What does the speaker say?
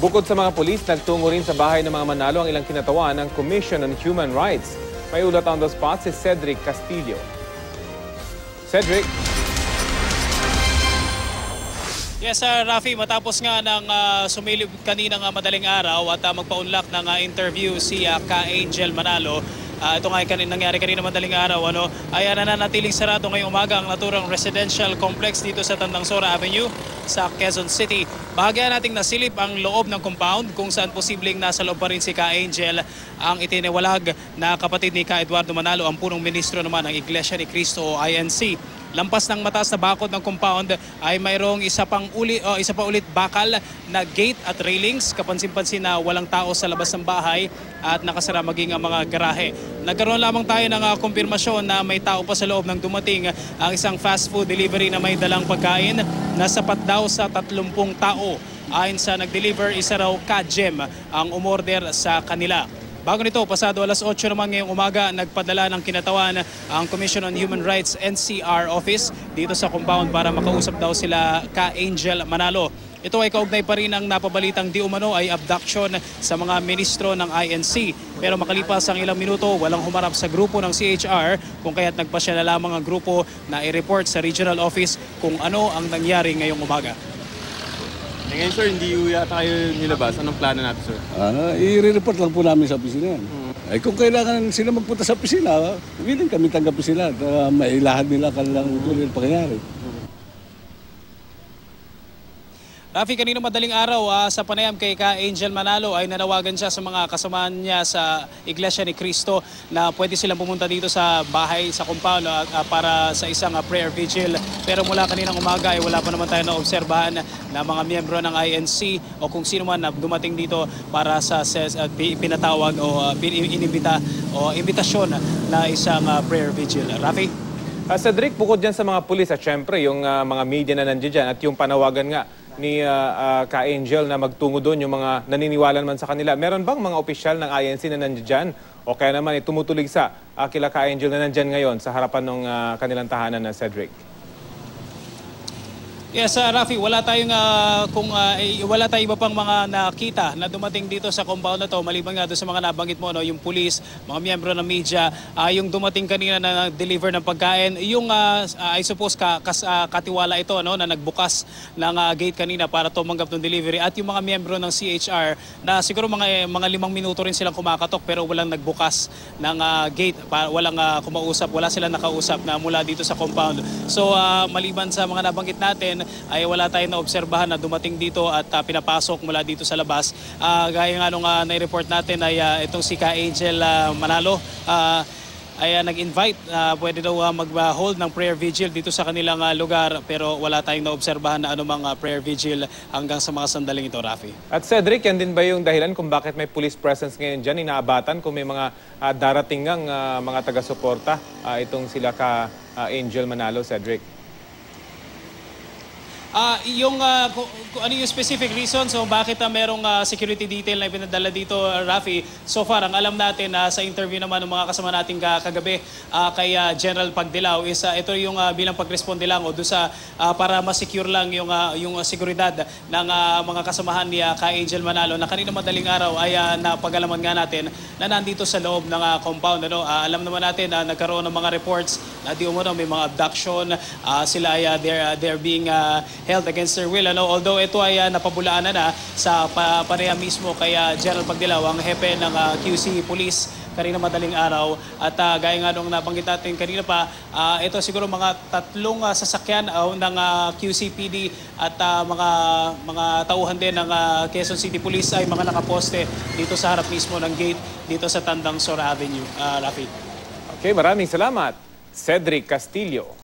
Bukod sa mga pulis, nagtungo rin sa bahay ng mga manalo ang ilang kinatawan ng Commission on Human Rights. May ulat on the spot si Cedric Castillo. Cedric. Yes, Rafi, matapos nga ng sumilip kaninang madaling araw at magpaunlak ng interview si Ka Angel Manalo. Ito nga nangyari kanina madaling araw, ay nananatiling sarado ngayong umaga ang naturang residential complex dito sa Tandangsora Avenue sa Quezon City. Bahagyan nating nasilip ang loob ng compound kung saan posibleng nasa loob pa rin si Ka Angel. Ang itiniwalag na kapatid ni Ka Eduardo Manalo, ang punong ministro naman ng Iglesia ni Cristo o INC. Lampas ng mataas na bakod ng compound ay mayroong isa pa ulit bakal na gate at railings. Kapansin-pansin na walang tao sa labas ng bahay at nakasara maging ang mga garahe. Nagkaroon lamang tayo ng kumpirmasyon na may tao pa sa loob ng dumating ang isang fast food delivery na may dalang pagkain na sapat daw sa 30 tao. Ayon sa nag-deliver, isa raw ka-gem ang umorder sa kanila. Bago nito, pasado alas 8 naman ngayong umaga, nagpadala ng kinatawan ang Commission on Human Rights NCR office dito sa compound para makausap daw sila Ka Angel Manalo. Ito ay kaugnay pa rin ang napabalitang di umano ay abduction sa mga ministro ng INC. Pero makalipas ang ilang minuto, walang humarap sa grupo ng CHR kung kaya't nagpasya na lamang ang grupo na i-report sa regional office kung ano ang nangyari ngayong umaga. Ngayon sir, hindi yata kayo nilabas. Anong plano natin sir? I-report lang po namin sa opisina yan. Ay kung kailangan sila magpunta sa opisina, willing kami tanggapin sila at mailahad nila kanilang tuloy na pangyayari. Rafi, kanina madaling araw sa panayam kay Ka Angel Manalo ay nanawagan siya sa mga kasamahan niya sa Iglesia ni Cristo na pwede silang pumunta dito sa bahay, sa compound para sa isang prayer vigil. Pero mula kaninang umaga ay wala pa naman tayo naobserbahan na mga miyembro ng INC o kung sino man na dumating dito para sa pinatawag o inimbita o imbitasyon na isang prayer vigil. Rafi? Cedric, bukod dyan sa mga pulis at syempre yung mga media na nandiyan dyan at yung panawagan nga ni Ka Angel na magtungo doon yung mga naniniwala naman sa kanila. Meron bang mga opisyal ng INC na nandiyan dyan? O kaya naman tumutulig sa kila Ka Angel na nandyan ngayon sa harapan ng kanilang tahanan na Cedric? Yes, Rafi, wala tayong wala tayong iba pang mga nakita na dumating dito sa compound na to maliban nga doon sa mga nabanggit mo, yung pulis, mga miyembro ng media, yung dumating kanina na deliver ng pagkain, yung I suppose katiwala ito na nagbukas ng gate kanina para tumanggap ng delivery at yung mga miyembro ng CHR na siguro mga 5 minuto rin silang kumakatok pero walang nagbukas ng gate, walang kumausap, wala silang nakausap na mula dito sa compound. So maliban sa mga nabanggit natin ay wala tayong naobserbahan na dumating dito at pinapasok mula dito sa labas. Gaya nga nung nai-report natin ay itong si Ka Angel Manalo ay nag-invite, pwede daw mag-hold ng prayer vigil dito sa kanilang lugar pero wala tayong naobserbahan na anumang prayer vigil hanggang sa mga sandaling ito, Rafi. At Cedric, yan din ba yung dahilan kung bakit may police presence ngayon dyan, inaabatan kung may mga darating ngang mga taga-suporta itong sila Ka Angel Manalo, Cedric? Yung ano yung specific reason so bakit merong security detail na ipinadala dito, Rafi, so far ang alam natin sa interview naman ng mga kasama nating kagabi kay General Pagdilaw is ito yung bilang pagresponde lang o doon sa para ma-secure lang yung seguridad ng mga kasamahan ni Ka Angel Manalo na kanina madaling araw ay napag-alaman nga natin na nandito sa loob ng compound. Alam naman natin na nagkaroon ng mga reports na di umano may mga abduction, sila ay they're being held against their will. Although ito ay napabulaan na sa pareha mismo kay General Pagdilaw, ang hepe ng QC Police kanina madaling araw. At gaya nga nung nabanggit natin kanina pa, ito siguro mga 3 sasakyan ng QCPD at mga tauhan din ng Quezon City Police ay mga nakaposte dito sa harap mismo ng gate dito sa Tandangsora Avenue. Rafi. Okay, maraming salamat, Cedric Castillo.